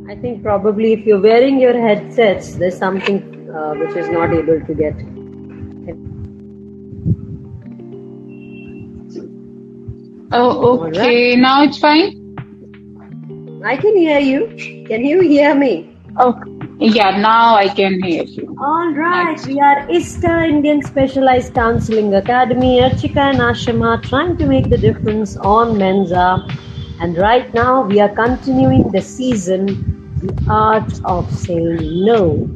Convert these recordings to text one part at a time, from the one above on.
I think probably if you're wearing your headsets, there's something which is not able to get. Oh, okay. Right. Now it's fine? I can hear you. Can you hear me? Oh, yeah, now I can hear you. All right. Nice. We are ISTA, Indian Specialized Counseling Academy. Archika and Ashima trying to make the difference on Mensa. And right now we are continuing the season, The Art of Saying No.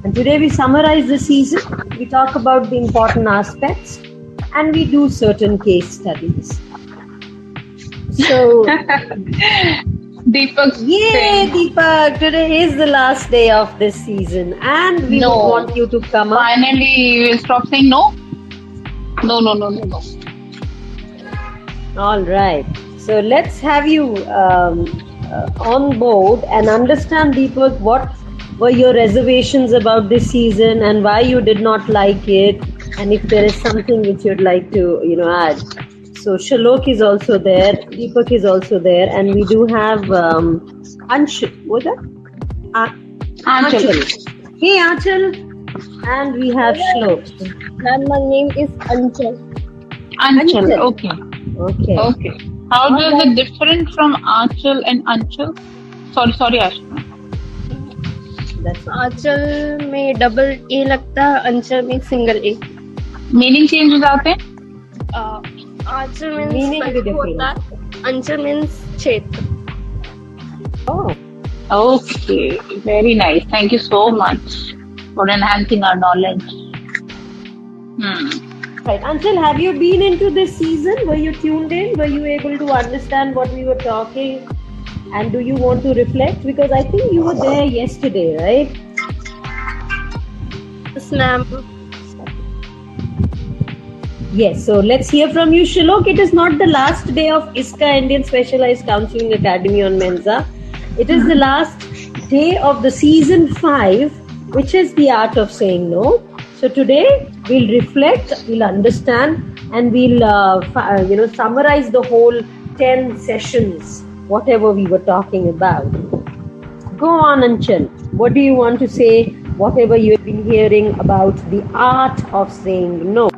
And today we summarize the season. We talk about the important aspects and we do certain case studies. So, Deepak. yay, Deepak! Today is the last day of this season, and we would want you to come up. Finally, you will stop saying no? No. All right. So let's have you on board and understand, Deepak, what were your reservations about this season and why you did not like it, and if there is something which you'd like to, add. So Shalok is also there, Deepak is also there, and we do have Anshul. What's that? Aanchal. Hey Aanchal. And we have Shalok. Ma'am, my name is Anchal. Anchal. Okay. Okay. How does it different from Aanchal and Anchal? Sorry, Ashma. आंचल में double A लगता है, अंचल में single ए. Meaning change हो जाते हैं. आंचल means होता है, अंचल मीन्स क्षेत्र. Okay, very nice. Thank you so much for enhancing our knowledge. Right, Anchal, have you been into this season? Were you tuned in? Were you able to understand what we were talking? And do you want to reflect? Because I think you were there yesterday, right? Yes, ma'am. Yes, so let's hear from you, Shalok. It is not the last day of ISCA, Indian Specialized Counseling Academy on Mensa. It is the last day of the season 5, which is the art of saying no. So today we'll reflect, we'll understand, and we'll summarize the whole 10 sessions, whatever we were talking about. Go on, Anchal. What do you want to say? Whatever you have been hearing about the art of saying no.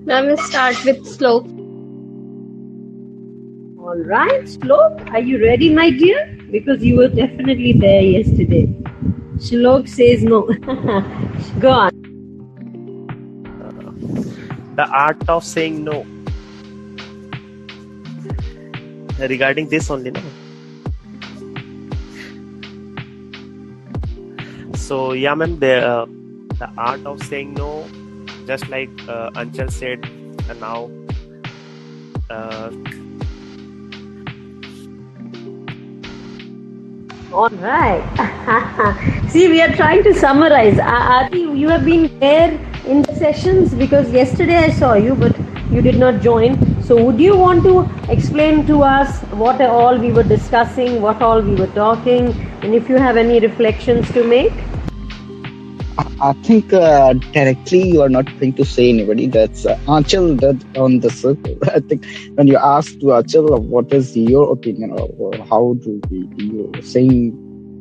Now we'll start with Shlok. All right, Shlok, are you ready, my dear? Because you were definitely there yesterday. Shlok says no. Go on. The art of saying no. Regarding this only, no? So, yeah, ma'am, the art of saying no, just like Anchal said, now all right. See, we are trying to summarize. Aarti, you have been there in the sessions because yesterday I saw you, but you did not join. So would you want to explain to us what all we were discussing, what all we were talking, and if you have any reflections to make? I think directly you are not going to say anybody. That's Aanchal that on the circle. I think when you ask to Aanchal what is your opinion or how do you saying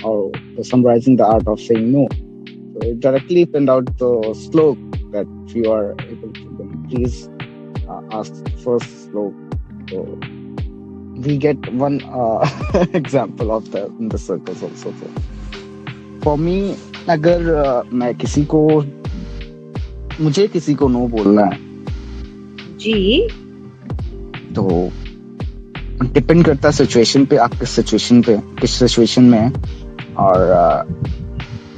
or summarizing the art of saying no. So it directly pinned out the Shlok that you are able to please ask first Shlok. So we get one example of that in the circles also. So for me, अगर मैं मुझे किसी को no बोलना है जी, तो depend करता है सिचुएशन पे, आप किस सिचुएशन में है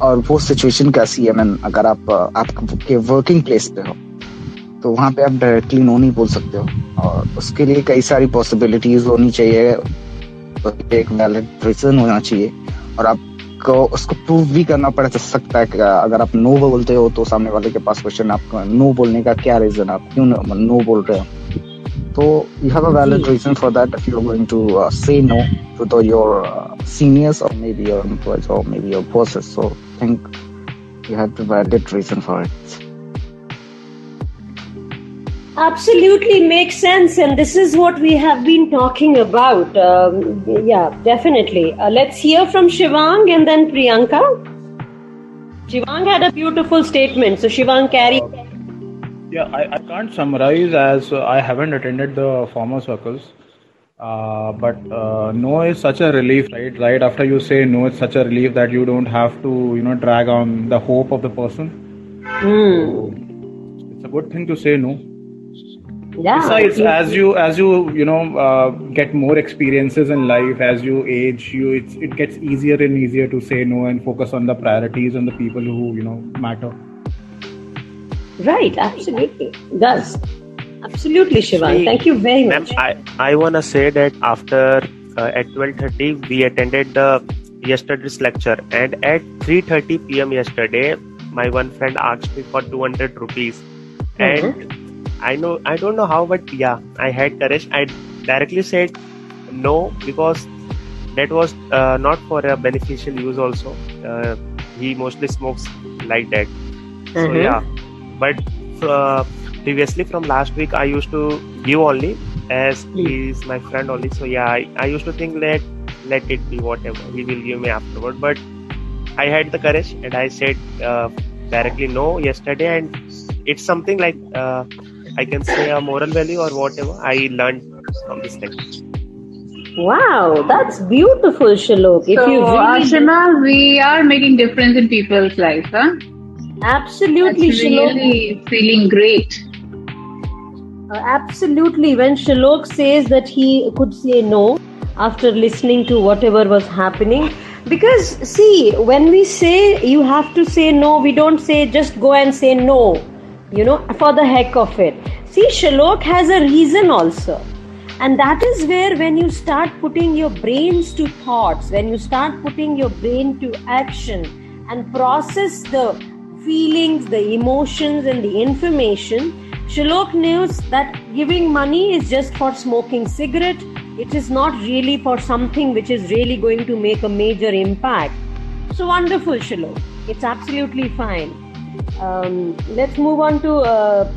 और वो सिचुएशन कैसी है. मैंने अगर आपके वर्किंग प्लेस पे हो तो वहां पे आप डायरेक्टली नो नहीं बोल सकते हो और उसके लिए कई सारी पॉसिबिलिटीज होनी चाहिए, एक वैलिड रीजन होना चाहिए और आप को उसको प्रूव भी करना पड़ सकता है कि अगर आप नो बोलते हो तो सामने वाले के पास क्वेश्चन आपको नो बोलने का क्या रीजन, आप क्यों नो बोल रहे हो. तो you have a valid reason for that if you are going to say no to your seniors और मे बी योर एम्प्लॉयज और maybe your bosses. So think You have the valid reason for it. Absolutely makes sense, and this is what we have been talking about. Yeah, definitely. Let's hear from Shivang and then Priyanka. Shivang had a beautiful statement, so Shivang carry. Yeah, I can't summarize as I haven't attended the former circles. But no is such a relief, right? Right after you say no, it's such a relief that you don't have to, drag on the hope of the person. It's a good thing to say no. Yeah. Besides, as you get more experiences in life, as you age, it gets easier and easier to say no and focus on the priorities and the people who matter. Right, absolutely. It does. Absolutely, Shivang. Thank you very much. I wanna say that after at 12:30 we attended the yesterday's lecture, and at 3:30 p.m. yesterday, my one friend asked me for 200 rupees, and I don't know how, but yeah, I had courage. I directly said no because that was not for a beneficial use. Also, he mostly smokes like that. So yeah, but previously from last week I used to give only as he is my friend only. So yeah, I used to think that let it be whatever he will give me afterward. But I had the courage and I said directly no yesterday, and it's something like I can say a moral value or whatever I learned from this lecture. Wow, that's beautiful, Shalok. So, Ashima, we are making difference in people's lives, huh? Absolutely, that's really feeling great. Absolutely. When Shalok says that he could say no after listening to whatever was happening, because see, when we say you have to say no, we don't say just go and say no, for the heck of it. See, Shalok has a reason also. And that is where when you start putting your brains to thoughts, when you start putting your brain to action and process the feelings, the emotions and the information, Shalok knows that giving money is just for smoking cigarette. It is not really for something which is really going to make a major impact. So wonderful, Shalok. It's absolutely fine. Let's move on to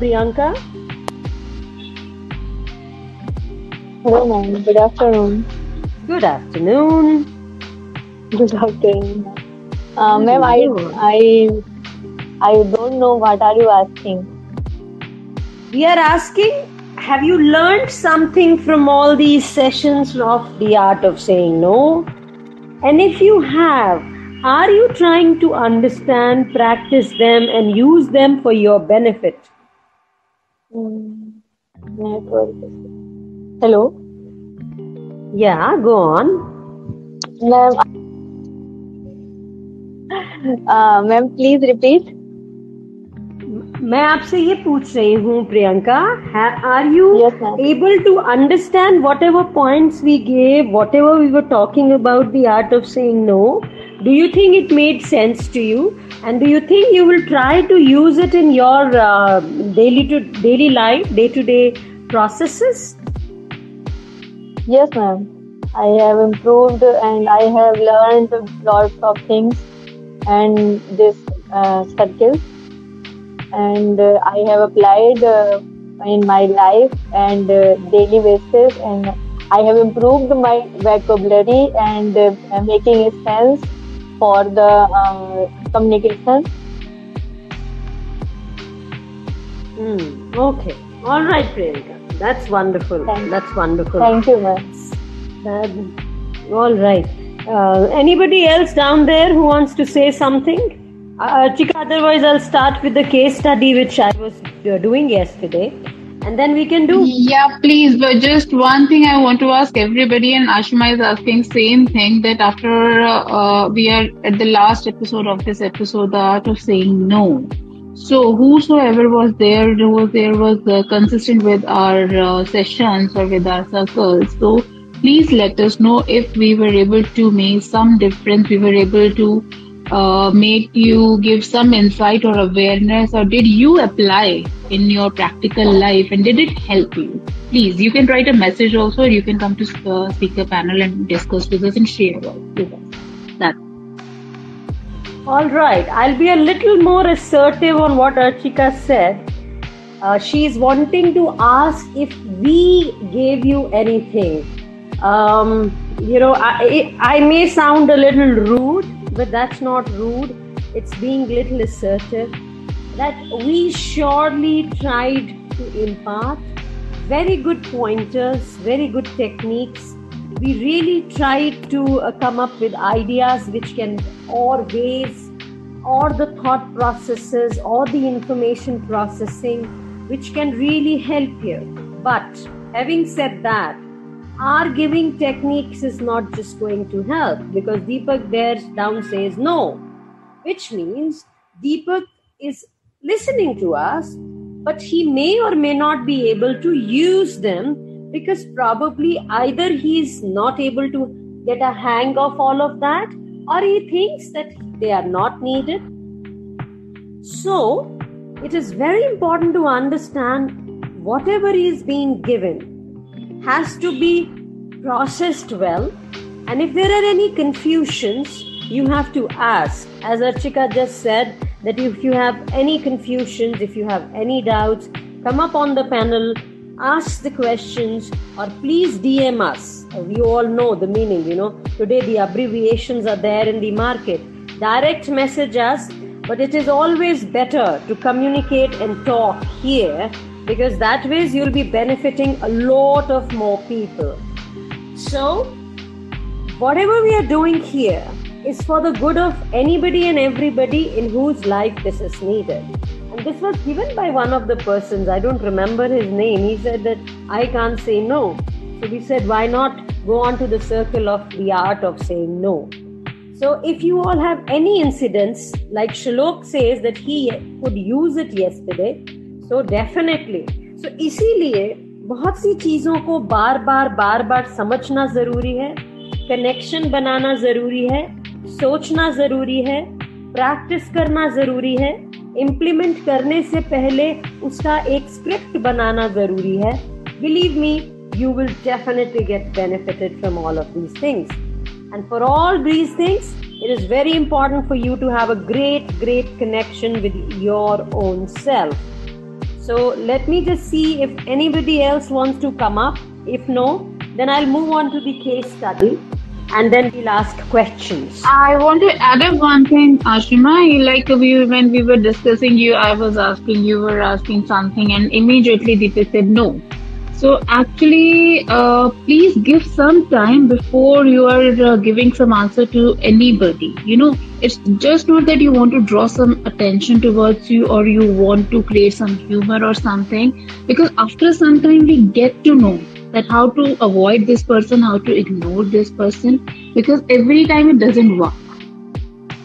Priyanka. Hello, ma'am. Good afternoon. Good afternoon. Good afternoon. Ma'am, I don't know what are you asking. We are asking, have you learned something from all these sessions of the art of saying no? And if you have, are you trying to understand, practice them and use them for your benefit? Network. Hello? Yeah, go on. Ma'am, please repeat. मैं आपसे ये पूछ रही हूँ Priyanka, are you able to understand whatever points we gave, whatever we were talking about the art of saying no? Do you think it made sense to you? And do you think you will try to use it in your daily life, day-to-day processes? Yes, ma'am. I have improved and I have learned lots of things and this circle. And I have applied in my life and daily basis, and I have improved my vocabulary and making sense for the communication. Okay. All right, Priyanka. That's wonderful. That's wonderful. Thank you, ma'am. All right. Anybody else down there who wants to say something? Chika, otherwise I'll start with the case study which I was doing yesterday, and then we can do. Yeah, please. But just one thing I want to ask everybody, and Ashima is asking same thing, that after we are at the last episode of this episode, the art of saying no. So whosoever was there was consistent with our sessions or with our circles. So please let us know if we were able to make some difference, we were able to make you give some insight or awareness, or did you apply in your practical life and did it help you? Please, you can write a message also, or you can come to speaker panel and discuss with us and share with us. All right, I'll be a little more assertive on what Archika said. She's wanting to ask if we gave you anything. I may sound a little rude, but that's not rude. It's being little assertive. That we surely tried to impart very good pointers, very good techniques. We really tried to come up with ideas which can, or ways, or the thought processes, or the information processing, which can really help you. But having said that, our giving techniques is not just going to help, because Deepak there down says no, which means Deepak is listening to us, but he may or may not be able to use them, because probably either he is not able to get a hang of all of that, or he thinks that they are not needed. So it is very important to understand whatever is being given has to be processed well, and if there are any confusions, you have to ask. As Archika just said, that if you have any confusions, if you have any doubts, come up on the panel, ask the questions, or please DM us. We all know the meaning, today the abbreviations are there in the market. Direct message us, but it is always better to communicate and talk here, because that way you'll be benefiting a lot of more people. So, whatever we are doing here is for the good of anybody and everybody in whose life this is needed. And this was given by one of the persons, I don't remember his name. He said that I can't say no. So we said, why not go on to the circle of the art of saying no? So if you all have any incidents, like Shalok says that he could use it yesterday, so definitely. So इसीलिए बहुत सी चीजों को बार बार समझना जरूरी है, connection बनाना जरूरी है, सोचना जरूरी है, प्रैक्टिस करना जरूरी है, इम्प्लीमेंट करने से पहले उसका एक स्क्रिप्ट बनाना जरूरी है. Believe me, you will definitely get benefited from all of these things. And for all these things, it is very important for you to have a great connection with your own self. So let me just see if anybody else wants to come up. If no, then I'll move on to the case study, and then we'll ask questions. I want to add up one thing, Ashima. When we were discussing I was asking, you were asking something, and immediately Deepak said no. So actually, please give some time before you are giving some answer to anybody. It's just not that you want to draw some attention towards you, or you want to create some humor or something, because after some time we get to know that how to avoid this person, how to ignore this person, because every time it doesn't work.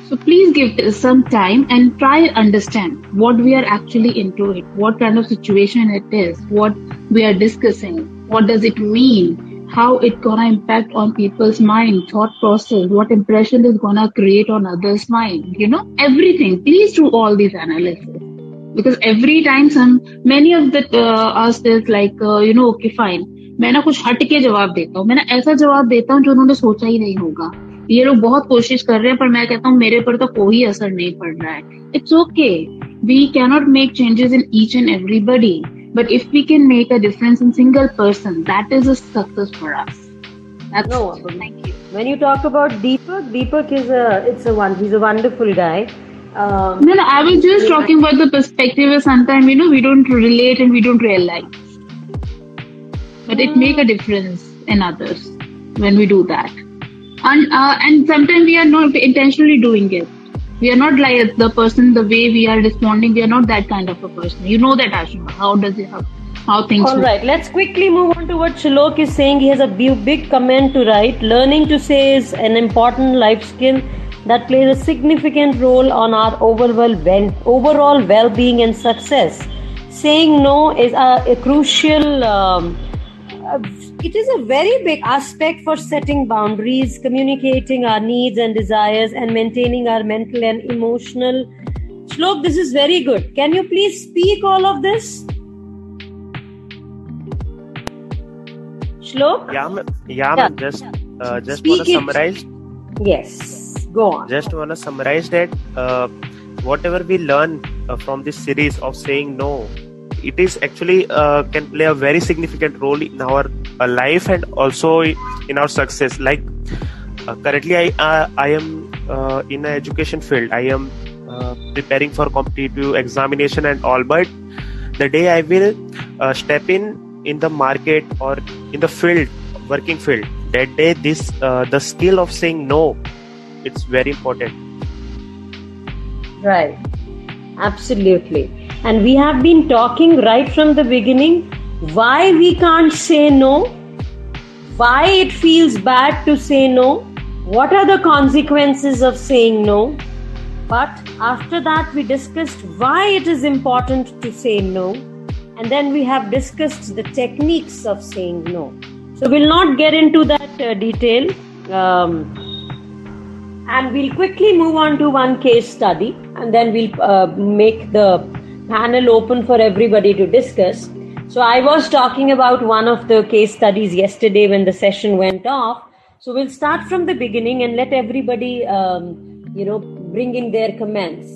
So please give this some time and try and understand what we are actually into it, what kind of situation it is, what we are discussing, what does it mean, how it gonna impact on people's mind, thought process, what impression is gonna create on others' mind, everything. Please do all these analysis, because every time many of us is like, okay, fine, मैं ना कुछ हट के जवाब देता हूँ, मैं ना ऐसा जवाब देता हूँ जो उन्होंने सोचा ही नहीं होगा. ये लोग बहुत कोशिश कर रहे हैं, पर मैं कहता हूँ मेरे पर तो कोई असर नहीं पड़ रहा है. It's okay. We cannot make changes in each and everybody, but if we can make a difference in single person, that is a success for us. Thank you. When you talk about Deepak he's a wonderful guy. No, I was just talking about the perspective where sometimes we don't relate and we don't realize, but it make a difference in others when we do that. And sometimes we are not intentionally doing it. We are not like the person, the way we are responding, we are not that kind of a person. You know that, Ashima. How things All work. right, let's quickly move on to what Shalok is saying. He has a big comment to write. Learning to say is an important life skill that plays a significant role on our overall well-being and success. Saying no is a crucial... it is a very big aspect for setting boundaries, communicating our needs and desires, and maintaining our mental and emotional. Shlok, this is very good. Can you please speak all of this? Shlok? Yeah, just want to summarize. Yes. Go on. Just want to summarize that whatever we learn from this series of saying no, it is actually can play a very significant role in our life and also in our success. Like currently I am in an education field. I am preparing for competitive examination and all, but the day I will step in the market or in the field, working field, that day this the skill of saying no, it's very important. Right. Absolutely. And we have been talking right from the beginning why we can't say no, why it feels bad to say no, what are the consequences of saying no. But after that, we discussed why it is important to say no. And then we have discussed the techniques of saying no. So we'll not get into that detail. And we'll quickly move on to one case study. And then we'll make the panel open for everybody to discuss. So I was talking about one of the case studies yesterday when the session went off. So we'll start from the beginning and let everybody, bring in their comments.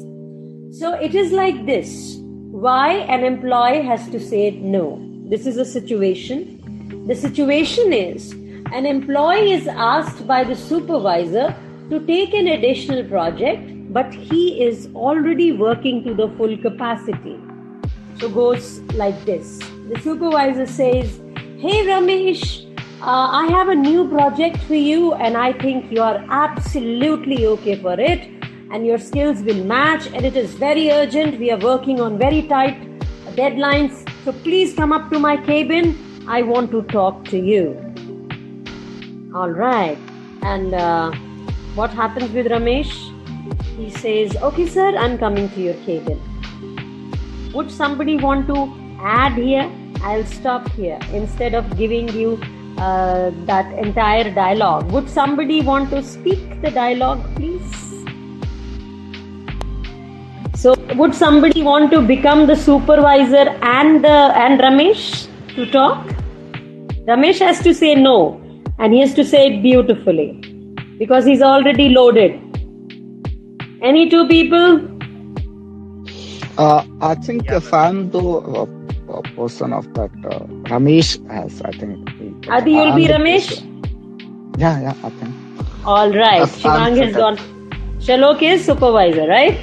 So it is like this. Why an employee has to say no. This is a situation. The situation is an employee is asked by the supervisor to take an additional project, but he is already working to the full capacity. So goes like this. The supervisor says, "Hey Ramesh, I have a new project for you and I think you are absolutely okay for it and your skills will match and it is very urgent. We are working on very tight deadlines. So please come up to my cabin. I want to talk to you." All right. And what happens with Ramesh? He says, "Okay, sir, I'm coming to your cabin." Would somebody want to add here? I'll stop here instead of giving you that entire dialogue. Would somebody want to speak the dialogue, please? So, would somebody want to become the supervisor and Ramesh to talk? Ramesh has to say no, and he has to say it beautifully because he's already loaded. Any two people? I think if I'm the person of that, Ramesh has, I think. Adi, you'll be Ramesh? Yeah, I think. All right. Shivang has gone. Shalok is supervisor, right?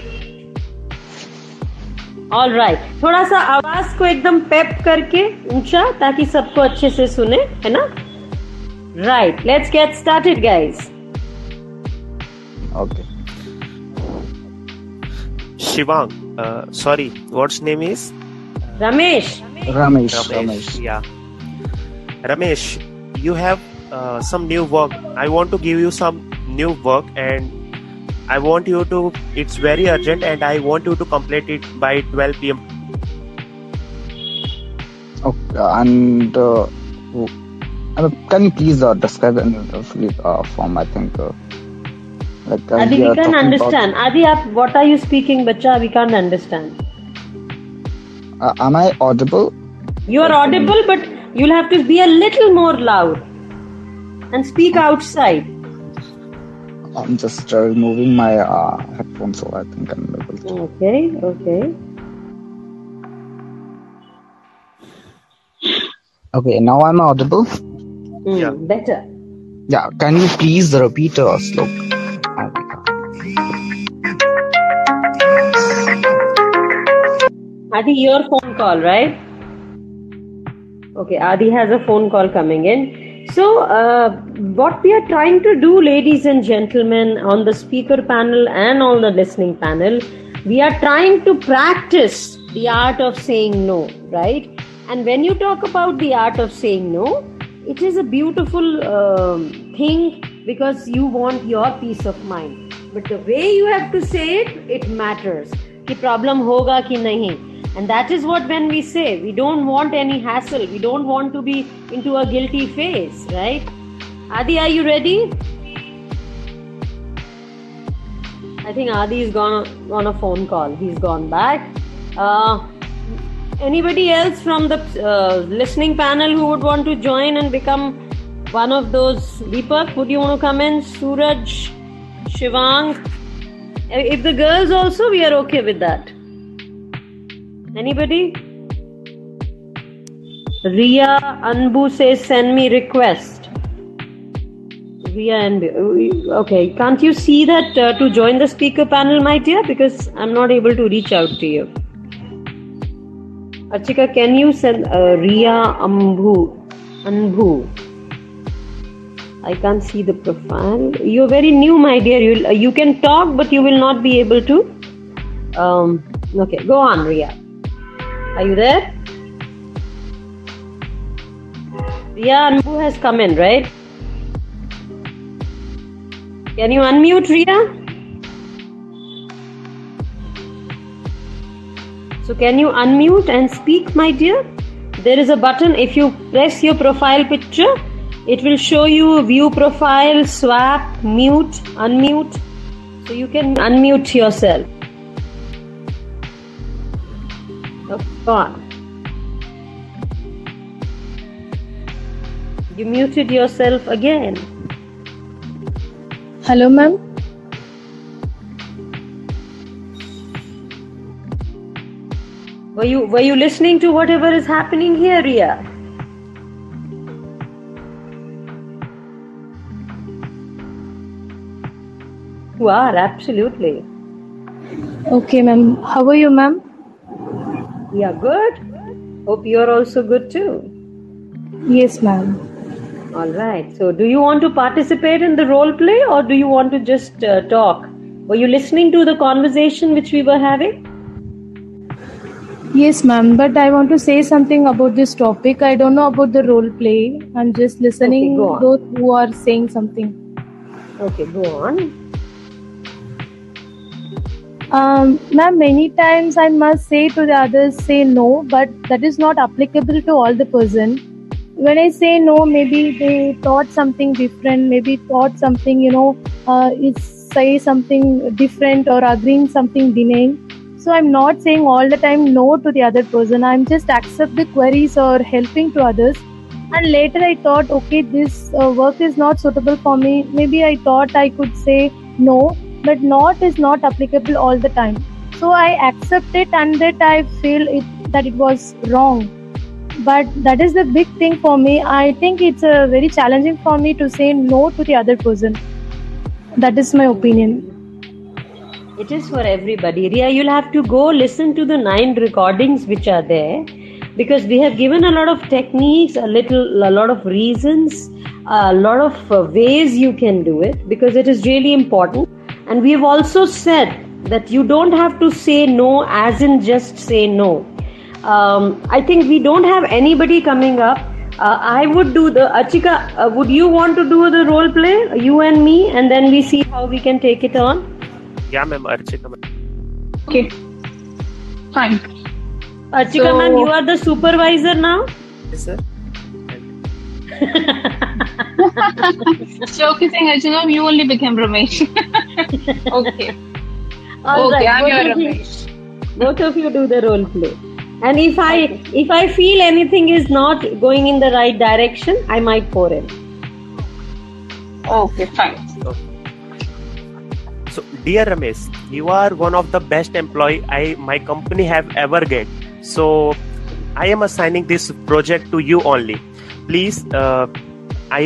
All right. थोड़ा सा आवाज को एकदम पेप करके ऊंचा ताकि सबको अच्छे से सुने, है ना? Right. Let's get started, guys. Okay. Shivang, sorry, what's name is? Ramesh. Yeah. Ramesh, you have some new work. I want to give you some new work and I want you to, it's very urgent and I want you to complete it by 12 p.m. Okay, and can you please describe in the form, I think. Adi, we can't understand. Adi, what are you speaking, bacha? We can't understand. Am I audible? You are audible, but you'll have to be a little more loud and speak outside. I'm just removing my headphones, so I think I'm able to. Okay. Okay, now I'm audible? Yeah. Better. Yeah, can you please repeat a slok? Adi, your phone call, right? Okay, Adi has a phone call coming in. So, what we are trying to do, ladies and gentlemen, on the speaker panel and on the listening panel, we are trying to practice the art of saying no, right? And when you talk about the art of saying no, it is a beautiful thing because you want your peace of mind. But the way you have to say it, it matters. Ki problem hoga ki nahi. And that is what when we say, we don't want any hassle. We don't want to be into a guilty phase, right? Adi, are you ready? I think Adi is gone on a phone call. He's gone back. Anybody else from the listening panel who would want to join and become one of those? Deepak, would you want to come in? Suraj, Shivang. If the girls also, we are okay with that. Anybody? Ria Anbu says send me request. Ria Anbu. Okay, can't you see that to join the speaker panel, my dear? Because I'm not able to reach out to you. Archika, can you send Ria Anbu? I can't see the profile. You're very new, my dear. You can talk, but you will not be able to. Okay, go on, Ria. Are you there? Ria Anbu has come in, right? Can you unmute, Ria? So can you unmute and speak, my dear? There is a button. If you press your profile picture, it will show you view profile, swap, mute, unmute. So you can unmute yourself. Oh, go on. You muted yourself again. Hello, ma'am. Were you listening to whatever is happening here, Ria? You are, absolutely. Okay, ma'am. How are you, ma'am? Yeah, good. Hope you're also good too. Yes, ma'am. All right. So, do you want to participate in the role play or do you want to just talk? Were you listening to the conversation which we were having? Yes, ma'am. But I want to say something about this topic. I don't know about the role play. I'm just listening Okay, go on. those who are saying something. Okay, go on. Ma'am, many times I must say to the others, say no, but that is not applicable to all the person. When I say no, maybe they thought something different, maybe thought something, say something different or agreeing something denying. So I'm not saying all the time no to the other person. I'm just accept the queries or helping to others. And later I thought, okay, this work is not suitable for me. Maybe I thought I could say no, but not is not applicable all the time. So I accept it and that I feel that it was wrong. But that is the big thing for me. I think it's very challenging for me to say no to the other person. That is my opinion. It is for everybody. Ria, you'll have to go listen to the 9 recordings which are there, because we have given a lot of techniques, a lot of reasons, a lot of ways you can do it, because it is really important. And we have also said that you don't have to say no as in just say no. I think we don't have anybody coming up. I would do the Archika, would you want to do the role play, you and me, and then we see how we can take it on? Yeah, ma'am. Archika, ma'am. Okay. Fine. Archika, ma'am, you are the supervisor now? Yes, sir. Joke saying, Archana, you only became Ramesh. Okay. All okay, right, I'm your Ramesh. Both of you do the role play. And if I feel anything is not going in the right direction, I might pour in. Okay, fine. So, dear Ramesh, you are one of the best employee my company have ever get. So, I am assigning this project to you only. Please, I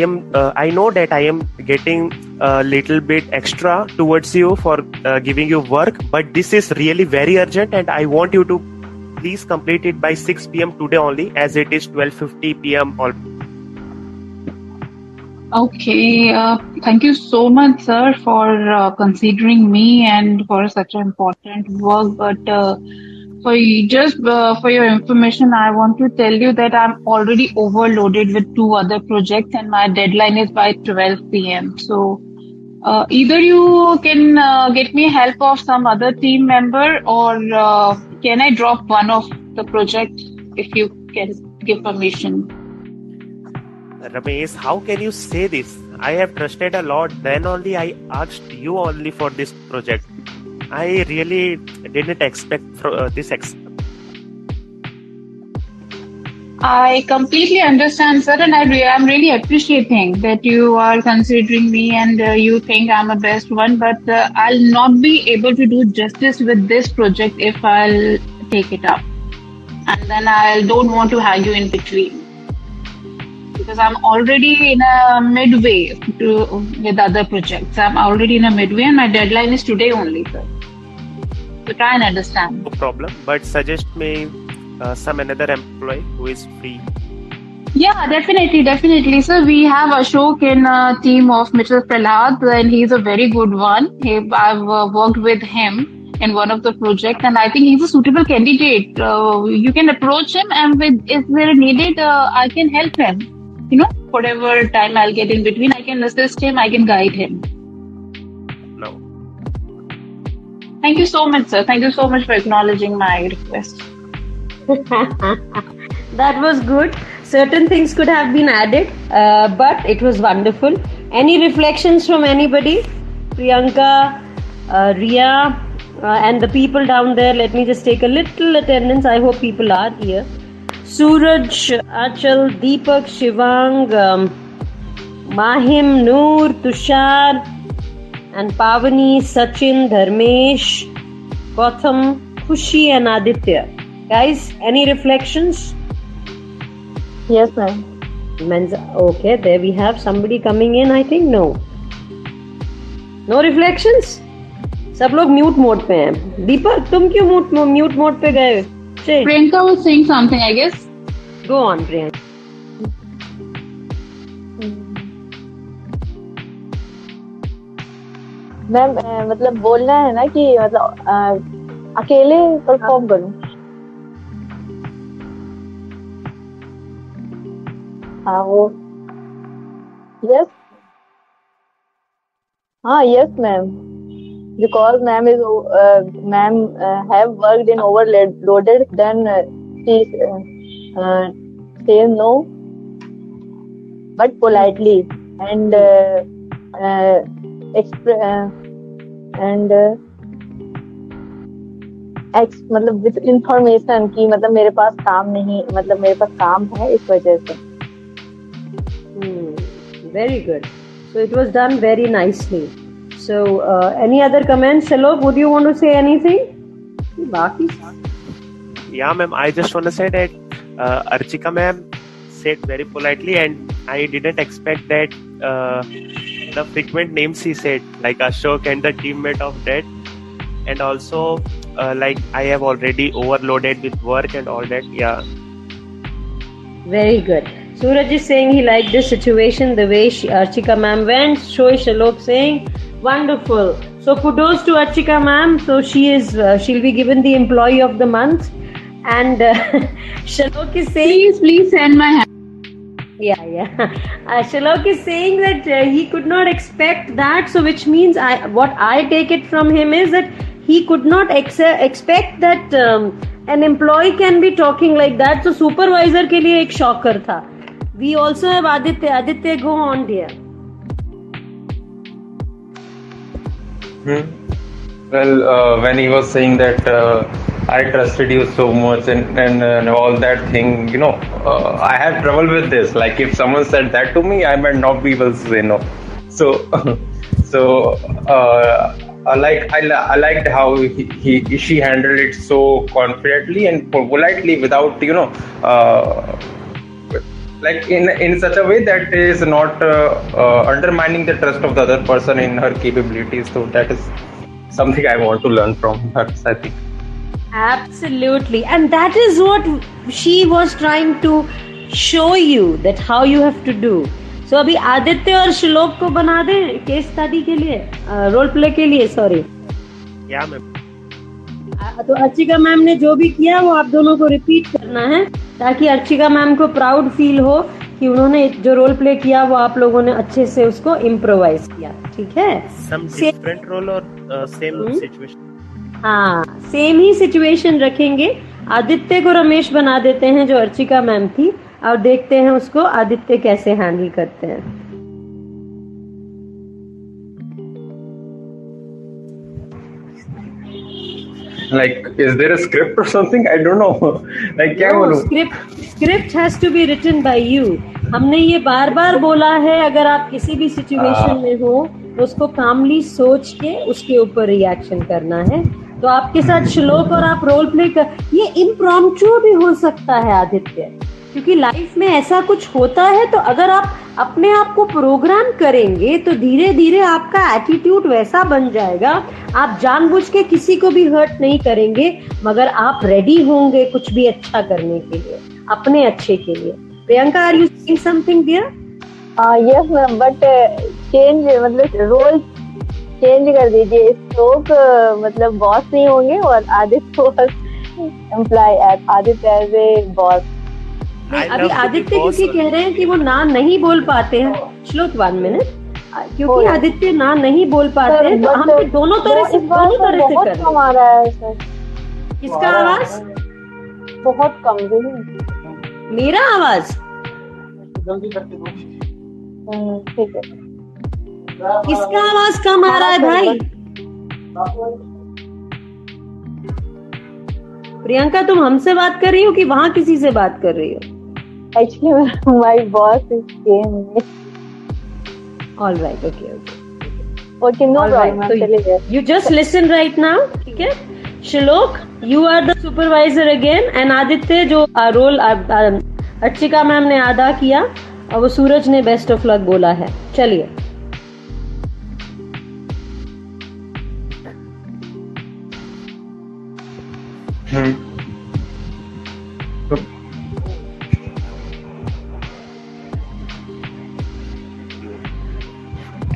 know that I am getting a little bit extra towards you for giving you work, but this is really very urgent, and I want you to please complete it by 6 p.m. today only, as it is 12:50 p.m. Okay, thank you so much, sir, for considering me and for such an important work. But for your information, I want to tell you that I'm already overloaded with 2 other projects, and my deadline is by 12 p.m. So either you can get me help of some other team member, or can I drop one of the project if you can give permission? Ramesh, how can you say this? I have trusted a lot. Then only I asked you only for this project. I really didn't expect this. I completely understand, sir, and I'm really appreciating that you are considering me and you think I'm a best one. But I'll not be able to do justice with this project if I'll take it up, and then I don't want to have you in between because I'm already in a midway with other projects. I'm already in a midway, and my deadline is today only, sir. So try and understand. No problem, but suggest me some another employee who is free. Yeah, definitely. So we have Ashok in a team of Mitchell Prahlad, and he's a very good one. I've worked with him in one of the projects, and I think he's a suitable candidate. You can approach him, and if they're needed, I can help him. Whatever time I'll get in between, I can assist him, I can guide him. No. Thank you so much, sir. Thank you so much for acknowledging my request. That was good. Certain things could have been added, but it was wonderful. Any reflections from anybody? Priyanka, Ria, and the people down there. Let me just take a little attendance. I hope people are here. Suraj, Achal, Deepak, Shivang, Mahim, Noor, Tushar, and Pavani, Sachin, Dharmesh, Gautam, Khushi, and Aditya. Guys, any reflections? Yes, ma'am. Menza. Okay, there we have somebody coming in. I think no reflections. सब लोग mute mode पे हैं. दीपक, तुम क्यों mute mode पे गए? Priyanka was saying something, I guess. Go on, Priyanka. Ma'am मतलब बोलना है ना कि मतलब अकेले परफॉर्म करूं. हाँ वो yes yes ma'am, because ma'am have worked in overloaded, then she says no but politely and मतलब विद इंफॉर्मेशन की मतलब मेरे पास काम नहीं, मतलब मेरे पास काम है इस वजह से. Very good. So it was done very nicely. So any other comments? Hello, would you want to say anything? Yeah, ma'am. I just want to say that Archika ma'am said very politely, and I didn't expect that the frequent names she said, like Ashok and the teammate of that, and also like I have already overloaded with work and all that. Yeah. Very good. Suraj is saying he liked this situation, the way Archika ma'am went. Shoish Alok saying wonderful. So kudos to Archika ma'am. So she'll be given the employee of the month. And Shalok is saying, please send my hand. Yeah. Shalok is saying that he could not expect that. So which means what I take it from him is that he could not expect that an employee can be talking like that. So supervisor के लिए एक shocker था. We also have Aditya. Aditya, go on, dear. Well, when he was saying that I trusted you so much and all that thing, I have trouble with this. Like if someone said that to me, I might not be able to say no. I liked how she handled it so confidently and politely without like in such a way that is not undermining the trust of the other person in her capabilities. So that is something I want to learn from her, I think. Absolutely. And that is what she was trying to show you, that how you have to do. So अभी आदित्य और श्लोक को बना दे case study के लिए, role play के लिए. Sorry. Yeah, ma'am. तो अर्चिका मैम ने जो भी किया वो आप दोनों को रिपीट करना है, ताकि अर्चिका मैम को प्राउड फील हो कि उन्होंने जो रोल प्ले किया वो आप लोगों ने अच्छे से उसको इम्प्रोवाइज किया. ठीक है. Some different role or same situation? हाँ, सेम ही सिचुएशन रखेंगे. आदित्य को रमेश बना देते हैं जो अर्चिका मैम थी, और देखते हैं उसको आदित्य कैसे हैंडल करते हैं. Like, is there a script or something? I don't know. Like, क्या No, बोलूं? script has to be written by you. हमने ये बार बार बोला है, अगर आप किसी भी सिचुएशन में हो तो उसको कामली सोच के उसके ऊपर रिएक्शन करना है. तो आपके साथ श्लोक और आप रोल प्ले कर, ये इम्प्रॉम्प्टू भी हो सकता है आदित्य, क्योंकि लाइफ में ऐसा कुछ होता है. तो अगर आप अपने आप को प्रोग्राम करेंगे तो धीरे धीरे आपका एटीट्यूड वैसा बन जाएगा. आप जानबूझ के किसी को भी हर्ट नहीं करेंगे, मगर आप रेडी होंगे कुछ भी अच्छा करने के लिए, अपने अच्छे के लिए. Priyanka, are you saying something there? Yes ma'am, but change मतलब रोल चेंज कर दीजिए. श्लोक मतलब बॉस नहीं होंगे और Aditya employee, Aditya as a boss. अभी आदित्य क्योंकि कह रहे हैं कि वो ना नहीं बोल पाते हैं. श्लोक 1 मिनट, क्योंकि आदित्य ना नहीं बोल पाते हैं तो हम दोनों तरह से कर रहे हैं. कम आ रहा है सर. किसका आवाज बहुत कम है? मेरा आवाज ठीक है. किसका आवाज कम आ रहा है भाई? प्रियंका, तुम हमसे बात कर रही हो कि वहाँ किसी से बात कर रही हो? Actually, my boss is came. All right, okay. Okay, no problem. So you just listen right now, ठीक है? Shlok, you are the supervisor again, and Aditya जो रोल अर्चिका मैम ने अदा किया और वो सूरज ने बेस्ट ऑफ लक बोला है. चलिए.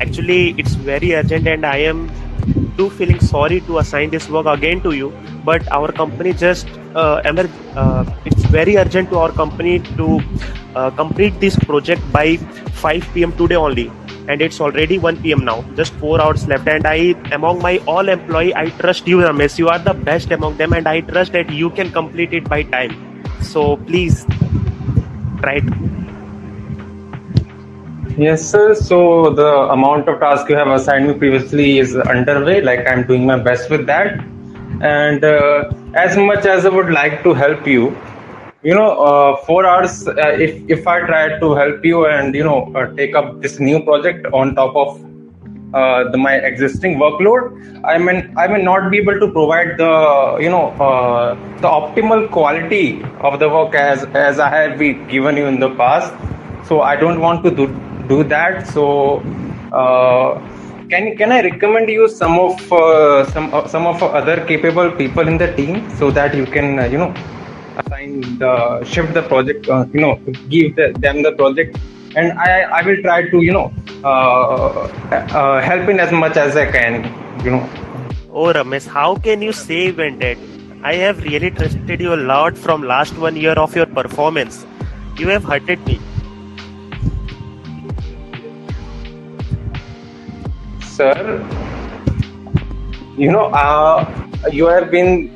Actually, it's very urgent and I am too feeling sorry to assign this work again to you, but our company just it's very urgent to our company to complete this project by 5 p.m. today only, and it's already 1 p.m. now, just 4 hours left. And I, among my all employee, I trust you, Ramesh. You are the best among them, and I trust that you can complete it by time. So please try to. Yes, sir. So the amount of tasks you have assigned me previously is underway. Like, I'm doing my best with that. And as much as I would like to help you, 4 hours, if I try to help you and, take up this new project on top of my existing workload, I may not be able to provide the optimal quality of the work as I have given you in the past. So I don't want to do that. So can I recommend you some of other capable people in the team so that you can shift the project, give them the project, and I will try to help in as much as I can. Oh Ramesh, how can you say even that? I have really trusted you a lot from last 1 year of your performance. You have hurted me. Sir, you have been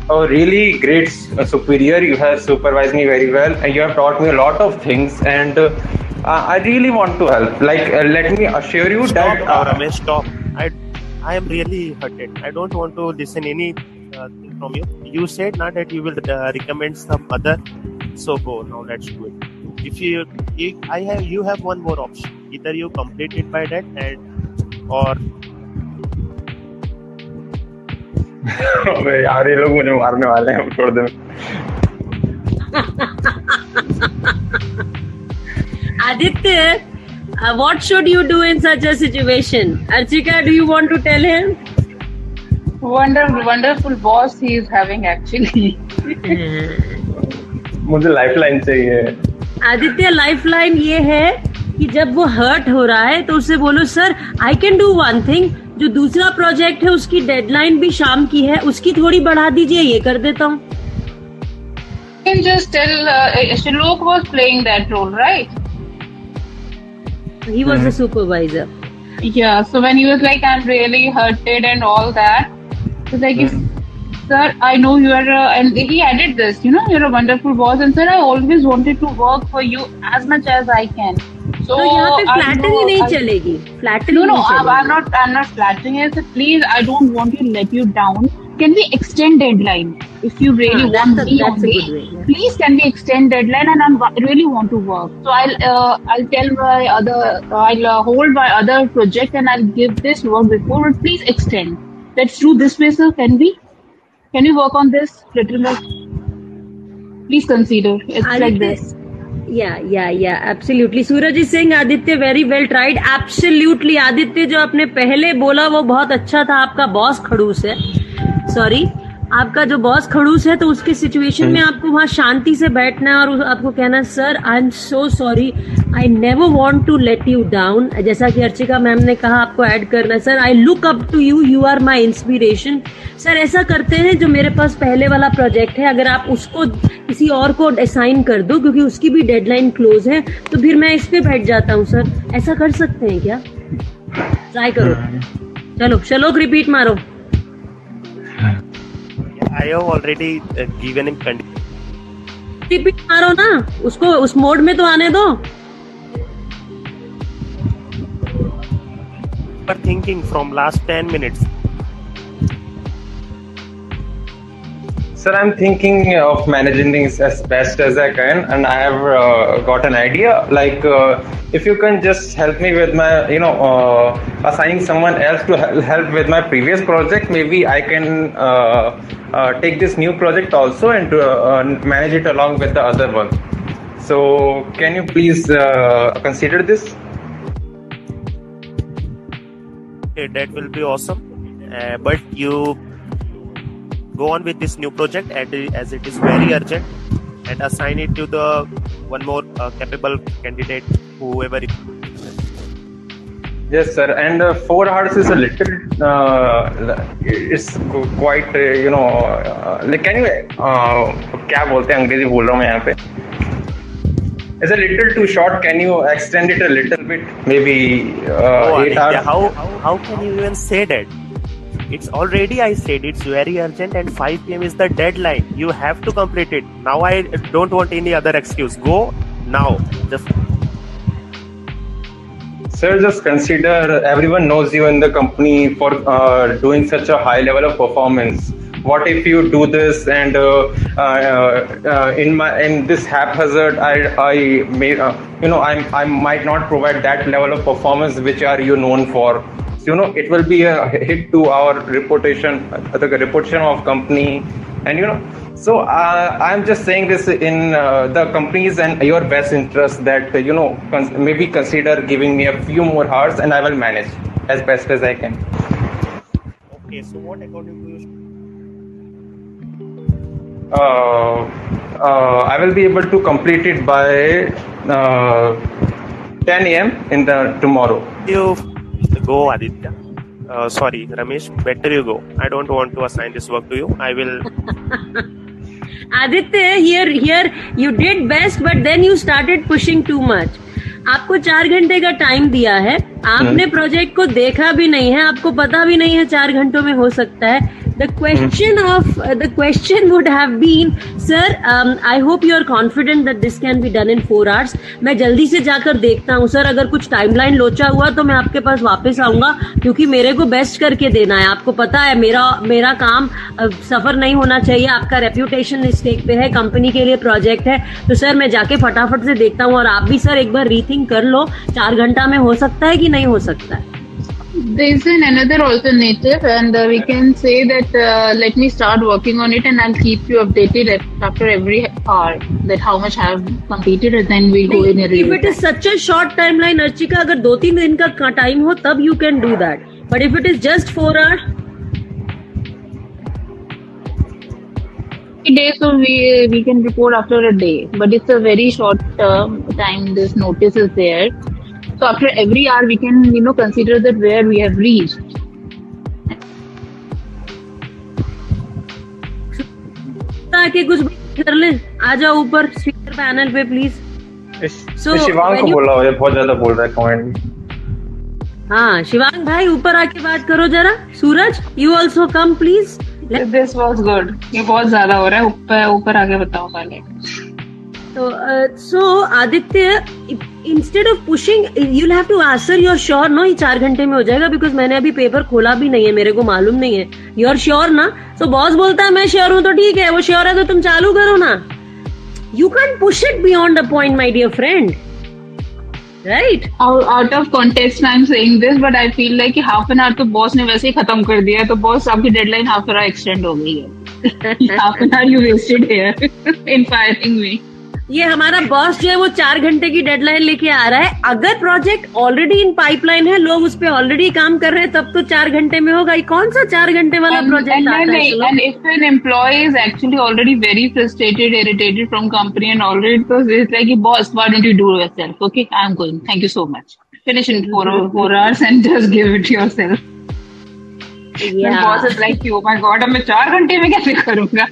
a really great superior. You have supervised me very well, and you have taught me a lot of things. And I really want to help. Like, let me assure you Stop that. Now, Ramesh, stop. I am really hurted. I don't want to listen anything from you. You said now that you will recommend some other. So go now. Let's do it. If you have one more option. Either you complete it by that or. अबे यार, ये लोग मुझे मारने वाले हैं, छोड़ दे. Aditya, what should you do in such a situation? Archika, do you want to tell him? Wonderful boss he is having actually. मुझे लाइफलाइन चाहिए. आदित्य, लाइफलाइन ये है कि जब वो हर्ट हो रहा है तो उससे बोलो, sir I can do one thing, जो दूसरा प्रोजेक्ट है उसकी डेडलाइन भी शाम की है, उसकी थोड़ी बढ़ा दीजिए, ये कर देता हूँ. Can just tell Shlok was playing that role, right? He was the supervisor. Yeah, so when he was like, I'm really hurted and all that, he was like, sir, I know you are, and he added this, you're a wonderful boss, and sir, I always wanted to work for you as much as I can. So यहाँ पे flattering नहीं चलेगी. Flattering No, I'm not flattering. I said, please, I don't want to let you down. can we extend deadline? If you really want me on that's a day, good way, yeah. please can we extend deadline? And I really want to work. So I'll tell my other, I'll hold my other project and I'll give this work before. But please extend. Let's do this way, sir. Can we? Can you work on this little bit? Please consider. It's like this. Yeah, absolutely. Suraj is saying Aditya very well tried. Absolutely. Aditya जो आपने पहले बोला वो बहुत अच्छा था. आपका boss खड़ूस है. सॉरी, आपका जो बॉस खड़ूस है तो उसके सिचुएशन में आपको वहां शांति से बैठना है और आपको कहना sir I am so sorry, I never want to let you down. जैसा कि अर्चिका मैम ने कहा आपको ऐड करना है, sir I look up to you, you are my inspiration. Sir ऐसा करते हैं, जो मेरे पास पहले वाला प्रोजेक्ट है अगर आप उसको किसी और को असाइन कर दो क्योंकि उसकी भी डेडलाइन क्लोज है तो फिर मैं इस पे बैठ जाता हूँ. सर ऐसा कर सकते हैं क्या? ट्राई करो. चलो श्लोक रिपीट मारो. I have already given him repeat मारो ना, उसको उस मोड में तो आने दो. But thinking from last 10 minutes. Sir, I'm thinking of managing things as best as I can, and I have got an idea. Like, if you can just help me with my, assigning someone else to help with my previous project, maybe I can take this new project also and manage it along with the other one. So, can you please consider this? Okay, that will be awesome. But you go on with this new project, and as it is very urgent, and assign it to the one more capable candidate, whoever it is. Yes, sir. And 4 hours is a little. It's quite. Like, can you? क्या बोलते हैं अंग्रेजी बोल रहा हूँ मैं यहाँ पे. It's a little too short. Can you extend it a little bit? Maybe 8 hours. How can you even say that? It's already, I said, it's very urgent and 5 p.m. is the deadline. You have to complete it. Now I don't want any other excuse. Go now. Sir, just consider everyone knows you in the company for doing such a high level of performance. What if you do this and in this haphazard, I might not provide that level of performance which are you known for. It will be a hit to our reputation, the reputation of company, and so I'm just saying this in the company's and your best interest that maybe consider giving me a few more hours and I will manage as best as I can. Okay, so what according to you? I will be able to complete it by 10 a.m. in the tomorrow. You go, Aditya. Sorry, Ramesh, better you go. I don't want to assign this work to you. I will. Aditya, here you did best, but then you started pushing too much. आपको 4 घंटे का time दिया है, आपने project को देखा भी नहीं है, आपको पता भी नहीं है 4 घंटों में हो सकता है. The question would have been, sir, I hope you are confident that this can be done in 4 hours. मैं जल्दी से जाकर देखता हूँ सर, अगर कुछ टाइमलाइन लोचा हुआ तो मैं आपके पास वापस आऊंगा क्योंकि मेरे को बेस्ट करके देना है. आपको पता है मेरा काम सफर नहीं होना चाहिए. आपका रेप्यूटेशन स्टेक पे है, कंपनी के लिए प्रोजेक्ट है, तो सर मैं जाके फटाफट से देखता हूँ. और आप भी सर एक बार रीथिंक कर लो, 4 घंटा में हो सकता है कि नहीं हो सकता है. There is another alternative, and we can say that let me start working on it, and I'll keep you updated after every hour that how much I have completed, and then we'll go in a real. If it is such a short timeline, Archika, अगर 2-3 दिन का time हो तब you can do that. But if it is just 4 hours, day, so we can report after a day, but it's a very short time. This notice is there. So after every hour, we can, consider that where we have reached. ताकि कुछ कर ले, आ जाओ ऊपर speaker panel पे please. Shivang को बोला है, बहुत ज्यादा बोल रहा है कमेंट में. हाँ शिवांग भाई ऊपर आके बात करो जरा. Suraj, you also come please. This was good. ये बहुत ज्यादा हो रहा है, ऊपर आके बताओ पहले. So Aditya, instead of pushing, you'll have to ask, sir, you're sure? No, ये 4 घंटे में हो जाएगा, because मैंने अभी पेपर खोला भी नहीं है, मेरे को मालूम नहीं है. You're sure ना? So बॉस बोलता है मैं श्योर हूँ, तो ठीक है, वो श्योर है तो तुम चालू करो ना. You can't push it beyond a point, my dear friend. Right? Out of context, I'm saying this, but I feel like half an hour तो बॉस ने वैसे ही खत्म कर दिया है, तो बॉस आपकी deadline half an hour extend हो गई है. Half an hour you wasted here in firing me. ये हमारा बॉस जो है वो 4 घंटे की डेडलाइन लेके आ रहा है. अगर प्रोजेक्ट ऑलरेडी इन पाइपलाइन है, लोग उस पे ऑलरेडी काम कर रहे हैं, तब तो 4 घंटे में होगा. कौन सा 4 घंटे वाला प्रोजेक्ट आता है? And if an employee is actually already very frustrated, irritated from company and already, so it's like, boss, why don't you do it yourself? Okay, I'm going. Thank you so much. Finish in 4 hours and just give it yourself. Yeah. And boss is like, oh my God, अब मैं 4 घंटे में कैसे करूँगा?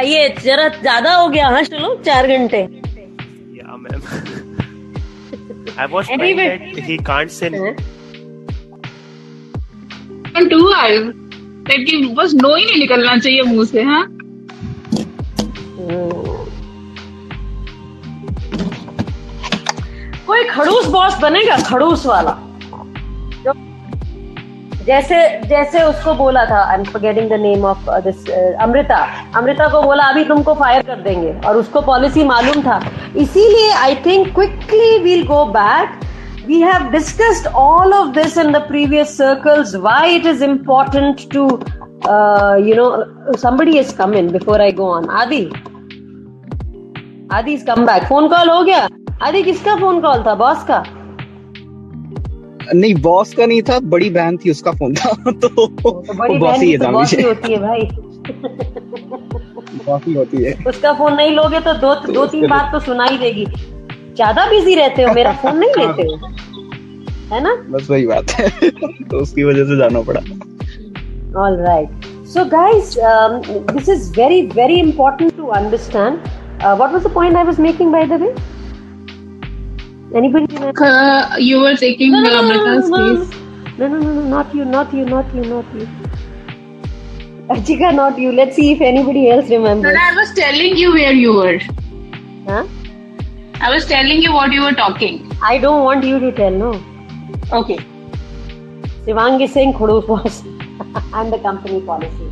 ये जरा ज्यादा हो गया. हाँ चलो 4 घंटे. Yeah, ma'am. I was trying that he can't say. And 2 hours. लेकिन बस नो ही नहीं निकलना चाहिए मुंह से. हाँ. कोई खड़ूस बॉस बनेगा, खड़ूस वाला. जैसे उसको बोला था, I am forgetting the name of this, Amrita को बोला अभी तुमको फायर कर देंगे, और उसको पॉलिसी मालूम था. इसीलिए I think quickly will go back. We have discussed all of this in the previous circles, why it is important to somebody has come in before I go on. Adi's come back. Phone call हो गया. आदि किसका phone call था? Boss का? नहीं, boss का नहीं था, बड़ी बहन थी, उसका फोन था. तो बड़ी बहन ही तो बॉस ही होती है भाई. बॉस ही होती है. उसका फोन नहीं लोगे तो 2-3 बार तो सुनाई देगी. ज्यादा बिजी रहते हो, मेरा फोन नहीं लेते हो, है ना? बस वही बात है. तो उसकी वजह से जाना पड़ा. All right. So guys, this is very, very important to understand. What was the point I was making, by the way? Anybody remember? You were taking Amrita's case. No, not you. Archika, not you. Let's see if anybody else remembers. But I was telling you where you were. Huh? I was telling you what you were talking. I don't want you to tell, no. Okay. Shivang is saying Khudus boss. I'm the company policy.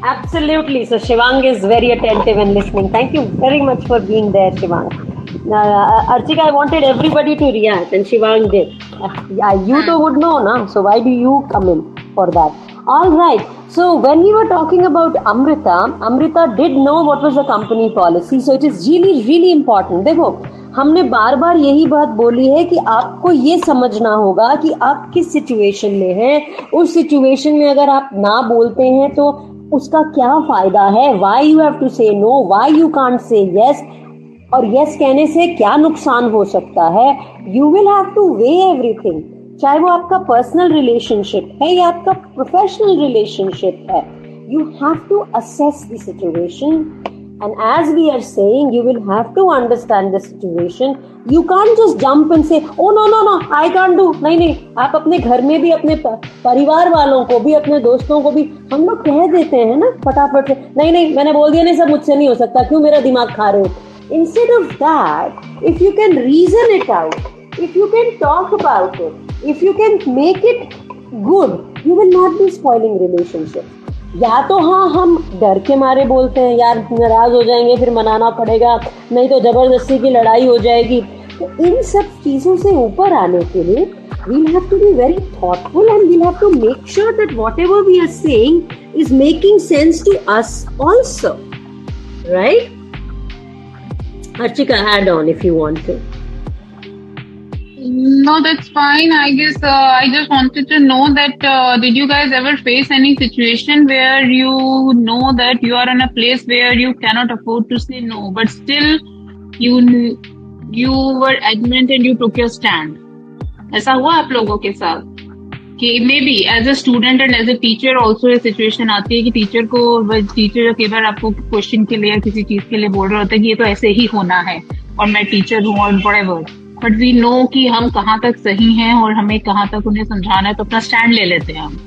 Absolutely. So Shivang is very attentive and listening. Thank you very much for being there, Shivang. Archika, I wanted everybody to react, and Shivang did. You two would know, na? So why do you come in for that? All right. So when we were talking about Amrita did know what was the company policy. So it is really, really important. देखो, हमने बार बार यही बात बोली है कि आपको ये समझना होगा कि आप किस सिचुएशन में हैं. उस सिचुएशन में अगर आप ना बोलते हैं तो उसका क्या फायदा है. Why you have to say no? Why you can't say yes? और यस कहने से क्या नुकसान हो सकता है. You will have to weigh everything, चाहे वो आपका पर्सनल रिलेशनशिप है या आपका प्रोफेशनल रिलेशनशिप है. You have to assess the situation, and as we are saying, you will have to understand the situation. You can't just jump and say oh no I can't do. नहीं, आप अपने घर में भी, अपने परिवार वालों को भी, अपने दोस्तों को भी हम लोग कह देते हैं ना फटाफट से, नहीं मैंने बोल दिया, नहीं सब मुझसे नहीं हो सकता, क्यों मेरा दिमाग खा रहे हो. Instead of that, if you can reason it out, if you can talk about it, if you can make it good, you will not be spoiling relationship. या तो हाँ, हम डर के मारे बोलते हैं, यार नाराज हो जाएंगे, फिर मनाना पड़ेगा, नहीं तो जबरदस्ती की लड़ाई हो जाएगी. तो इन सब चीजों से ऊपर आने के लिए we'll have to be very thoughtful, and we'll have to make sure that whatever we are saying is making sense to us also, right? Archika, add on if you want to. No, that's fine. I guess I just wanted to know that did you guys ever face any situation where you know that you are in a place where you cannot afford to say no, but still you were adamant and you took your stand? ऐसा हुआ आप लोगों के साथ कि may be as a student and as a teacher also ये situation आती है कि टीचर कई बार आपको क्वेश्चन के लिए या किसी चीज के लिए बोल रहा होता है कि ये तो ऐसे ही होना है और मैं टीचर हूँ और व्हाटएवर, बट वी नो कि हम कहाँ तक सही हैं और हमें कहाँ तक उन्हें समझाना है, तो अपना स्टैंड ले लेते हैं हम.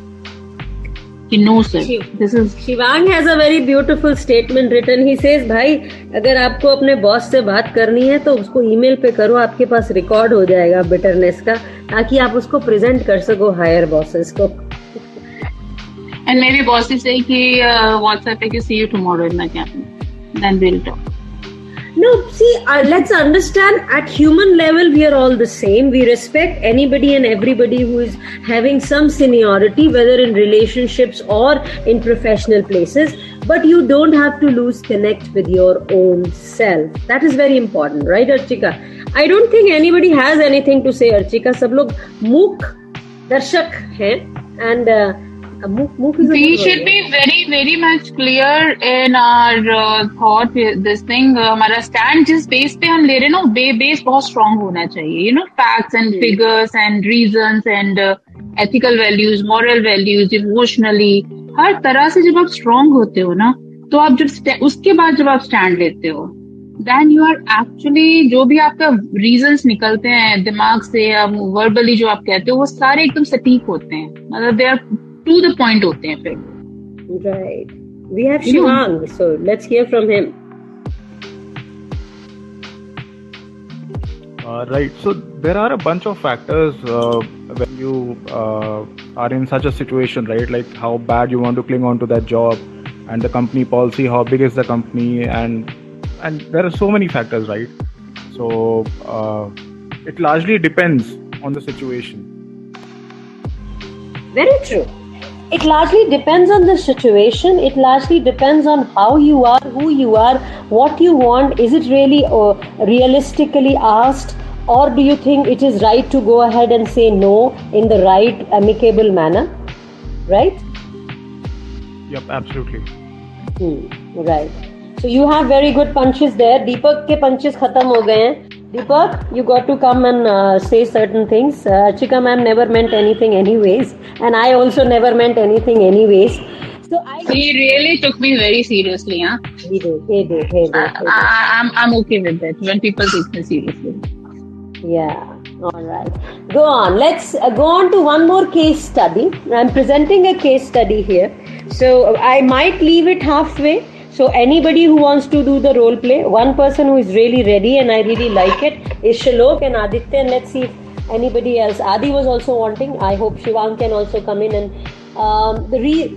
no sir, this is. Shivang has a very beautiful statement written. He says, भाई अगर आपको अपने बॉस से बात करनी है तो उसको ईमेल पे करो, आपके पास रिकॉर्ड हो जाएगा बिटरनेस का, ताकि आप उसको प्रेजेंट कर सको हायर बॉसेस को. And maybe boss is saying कि WhatsApp पे कि see you tomorrow in my cabinet, then we'll talk. No, see, let's understand, at human level we are all the same. We respect anybody and everybody who is having some seniority, whether in relationships or in professional places, but you don't have to lose connect with your own self. That is very important, right, Archika? I don't think anybody has anything to say, Archika. सब लोग मूक दर्शक हैं, and we should be very very much clear in our thought. This thing, हमारा stand जिस base पे हम ले रहे हैं ना, base बहुत strong होना चाहिए. You know, facts and figures and reasons and ethical values, moral values, emotionally, हर तरह से जब आप strong होते हो ना, तो आप जब उसके बाद जब आप stand लेते हो, then you are actually, जो भी आपका reasons निकलते हैं दिमाग से या verbally जो आप कहते हो, वो सारे एकदम सटीक होते हैं. मतलब they are to the point होते हैं फिर. Right. We have Shivang, so let's hear from him. Right. So there are a bunch of factors when you are in such a situation, right? Like how bad you want to cling on to that job, and the company policy, how big is the company, and there are so many factors, right? So it largely depends on the situation. Very true. It largely depends on the situation. It largely depends on how you are, who you are, what you want. Is it really realistically asked, or do you think it is right to go ahead and say no in the right, amicable manner? Right? Yep, absolutely. Right. So you have very good punches there. Deepak के punches खत्म हो गए हैं. Deepak, you got to come and say certain things. Archika ma'am never meant anything anyways, and I also never meant anything anyways. So he really took me very seriously, huh? He did. I'm okay with that when people take me seriously. Yeah. All right. Go on. Let's go on to one more case study. I'm presenting a case study here, so I might leave it halfway. So anybody who wants to do the role play, one person who is really ready and I really like it is Shalok and Aditya, and let's see if anybody else. Adi was also wanting. I hope Shivang can also come in and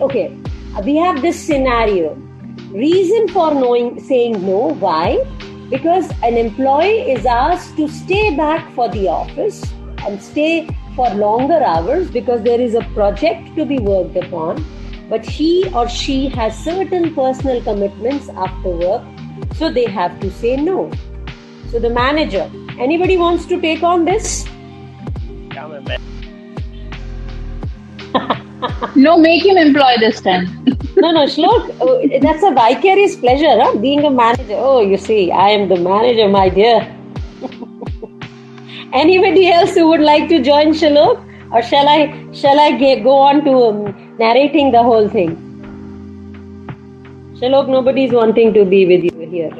okay. We have this scenario. Reason for saying no. Why? Because an employee is asked to stay back for the office and stay for longer hours because there is a project to be worked upon. But he or she has certain personal commitments after work, so they have to say no. So the manager, anybody wants to take on this? No, make him employ this time. No, Shlok, that's a vicarious pleasure, huh? Being a manager. Oh, you see, I am the manager, my dear. Anybody else who would like to join Shalok? Or shall I go on to narrating the whole thing? Shalok, nobody is wanting to be with you here.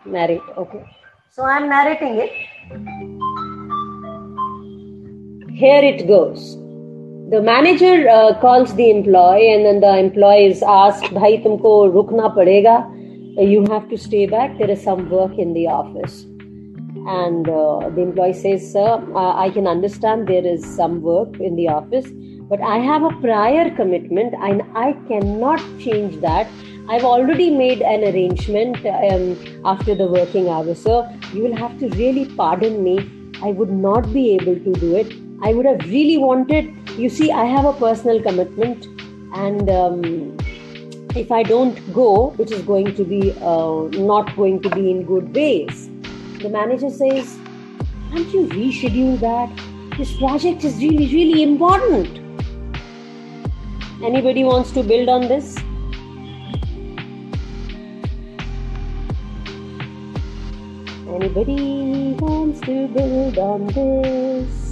Narrate, okay. So I am narrating it. Here it goes. The manager calls the employee, and then the employee is asked, "Bhai, tumko rukna padega. You have to stay back. There is some work in the office." And the employee says, "Sir, I can understand there is some work in the office, but I have a prior commitment and I cannot change that. I've already made an arrangement after the working hours. Sir, you will have to really pardon me. I would not be able to do it. I would have really wanted, you see, I have a personal commitment, and if I don't go, it is going to be not going to be in good ways." The manager says, "Can't you reschedule that? This project is really, really important." Anybody wants to build on this? Anybody wants to build on this?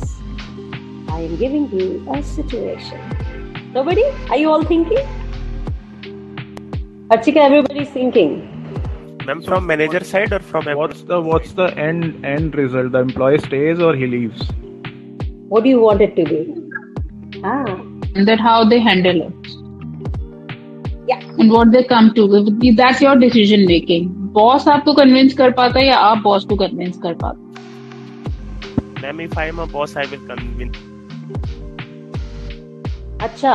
I am giving you a situation. Nobody? Are you all thinking? Archika, everybody's thinking. Ma'am, from manager side or from what's the end result? The employee stays or he leaves? What do you want it to be? And that how they handle it. and what they come to. That's your decision making. Boss आपको convince कर पाता है या आप boss को convince कर पाते? Ma'am, if I am a boss, I will convince. अच्छा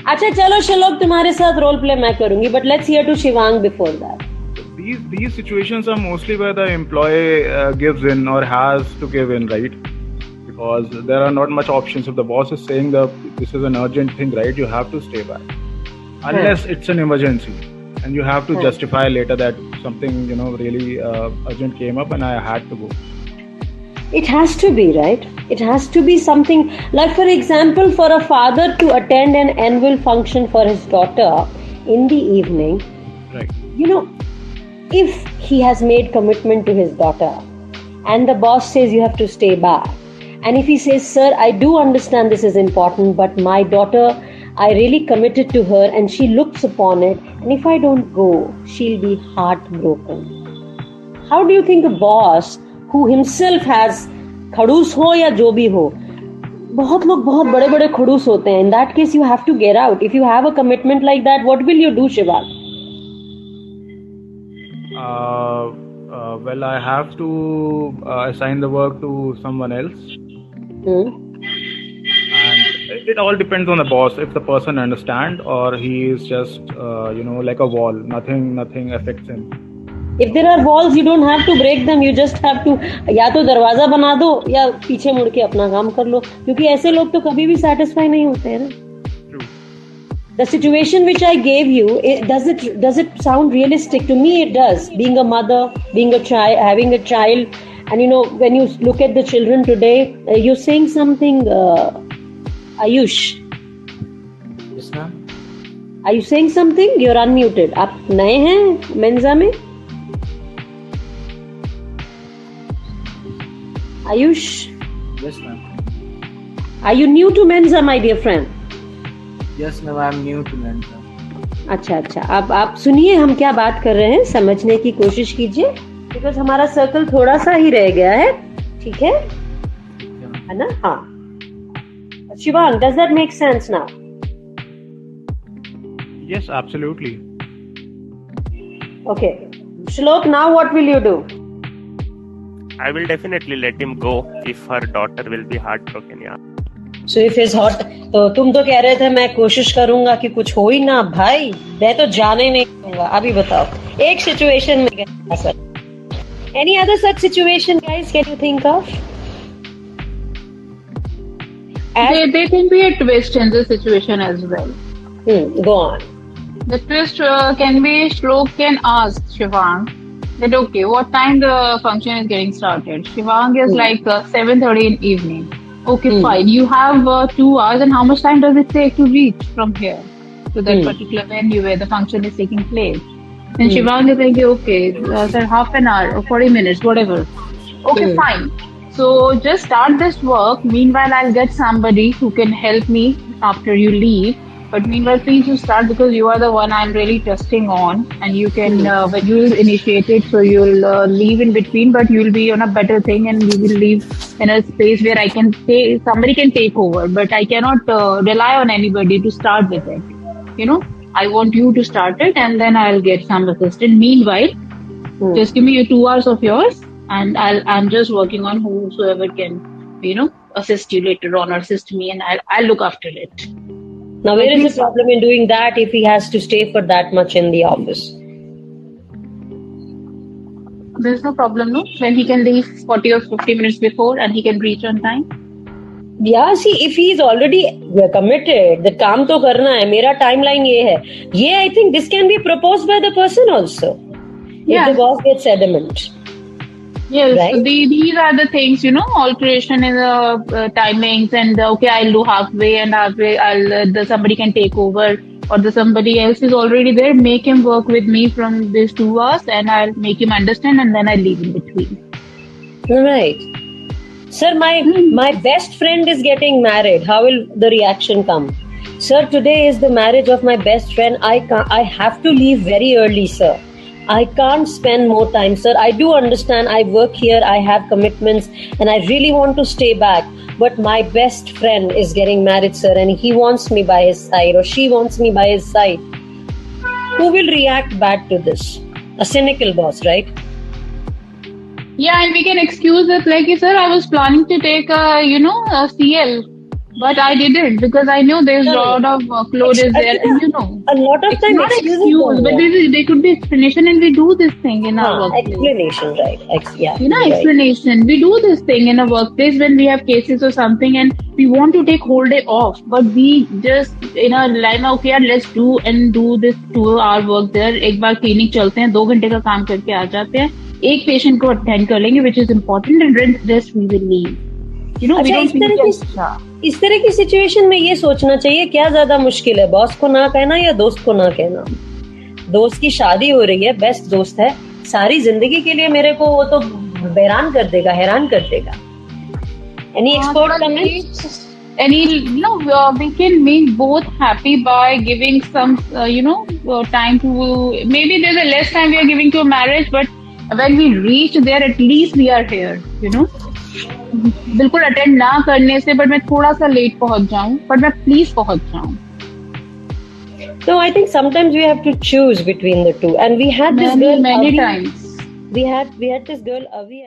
चलो श्लोक, तुम्हारे साथ रोल प्ले मैं करूंगी, but let's hear to Shivang before that. These situations are mostly where the employee gives in or has to give in, right? Because there are not much options. If the boss is saying that this is an urgent thing, right, you have to stay back. Unless it's an emergency and you have to justify later that something, really urgent came up and I had to go. It has to be, right? It has to be something like, for example, for a father to attend an annual function for his daughter in the evening. Right. If he has made commitment to his daughter and the boss says you have to stay back, and if he says, sir, I do understand this is important, but my daughter, I really committed to her and she looks upon it, and if I don't go, she'll be heartbroken. How do you think a boss who himself has खड़ूस हो या जो भी हो, बहुत लोग बहुत बड़े बड़े खड़ूस होते हैं. In that case, you have to get out. If you have a commitment like that, what will you do, Shivang? Well, I have to assign the work to someone else. And it all depends on the boss. If the person understands or he is just, like a wall, nothing affects him. If there are walls, you don't have to break them. You just have to या तो दरवाजा बना दो या पीछे मुड़ के अपना काम कर लो, क्योंकि ऐसे लोग तो कभी भी satisfy नहीं होते हैं ना. The situation which I gave you, does it sound realistic? To me, it does. Being a mother, being a child, having a child, and when you look at the children today, you're saying something, Ayush. Yes, ma'am. Are you saying something? You're unmuted. आप नए हैं Menza में? Ayush. Yes, ma'am. Are you new to Menza, my dear friend? Yes, ma'am. I'm new to Menza. अच्छा. अब आप सुनिए हम क्या बात कर रहे हैं, समझने की कोशिश कीजिए, बिकॉज हमारा सर्कल थोड़ा सा ही रह गया है. ठीक है ना? हाँ. Shivang, does that make sense now? Yes, absolutely. Okay. Shlok, now what will you do? I will definitely let him go if her daughter will be heartbroken. Yeah. So if he's hot, तो तुम तो कह रहे थे मैं कोशिश करूंगा कि कुछ हो ही ना. भाई मैं तो जाने नहीं दूंगा. अभी बताओ एक सिचुएशन में क्या sir? Any other such situation, guys, can you think of? There can be a twist in this situation as well. Go on. The twist can be Shlok can ask Shivang that okay, what time the function is getting started? Shivang is like 7:30 in evening. Okay, fine. You have 2 hours, and how much time does it take to reach from here to that particular venue where the function is taking place? And Shivang is like, okay, sir, half an hour or 40 minutes, whatever. Okay, fine. So just start this work. Meanwhile, I'll get somebody who can help me after you leave. But meanwhile, please you start because you are the one I'm really trusting on, and you can when you initiate it, so you'll leave in between, but you'll be on a better thing, and you will leave in a space where I can somebody can take over, but I cannot rely on anybody to start with it. I want you to start it, and then I'll get some assistant. Meanwhile, just give me 2 hours of yours, and I'm just working on whosoever can, assist you later on or assist me, and I'll look after it. Now, where is the problem in doing that if he has to stay for that much in the office? There's no problem, no? When he can leave 40 or 50 minutes before and he can reach on time? Yeah, see, if he is already committed, that काम तो करना है, मेरा timeline ये है. Yeah, I think this can be proposed by the person also. If the boss gets adamant. Yes, right? So these are the things, alteration in the timings, and okay, I'll do halfway and halfway, somebody can take over, or somebody else is already there, make him work with me from these 2 hours, and I'll make him understand, and then I'll leave in between. Right. Sir, my best friend is getting married. How will the reaction come? Sir, today is the marriage of my best friend. I have to leave very early, sir. I can't spend more time, sir. I do understand. I work here, I have commitments, and I really want to stay back. But my best friend is getting married, sir, and he wants me by his side, or she wants me by his side. Who will react bad to this? A cynical boss, right? Yeah, and we can excuse it like, sir, I was planning to take a CL, but I didn't because I know there's a lot of workload is there, and a lot of it's time not excuses excuse, don't but work. they could be explanation, and we do this thing in our workplace. Explanation, right? Yeah. Right. Explanation. We do this thing in a workplace when we have cases or something, and we want to take whole day off, but we just in a line, okay, yaar, let's do this 2-hour work there. एक बार clinic चलते हैं, 2 घंटे का काम करके आ जाते हैं, एक पेशेंट को अटेंड कर लेंगे, which is important, and rest we will leave. We don't think इस तरह की सिचुएशन में ये सोचना चाहिए क्या ज्यादा मुश्किल है, बॉस को ना कहना या दोस्त को ना कहना. दोस्त की शादी हो रही है, बेस्ट दोस्त है, सारी जिंदगी के लिए मेरे को वो तो हैरान कर देगा. Any expert comments? We can make both happy by giving some, time to. Maybe there's a less time we are giving to a marriage, but when we reach there, at least we are here. बिल्कुल attend ना करने से, but मैं थोड़ा सा late पहुंच जाऊं, but मैं प्लीज पहुंच जाऊं. No, I think sometimes we have to choose between the two, and we had this girl many times. We had this girl Avi.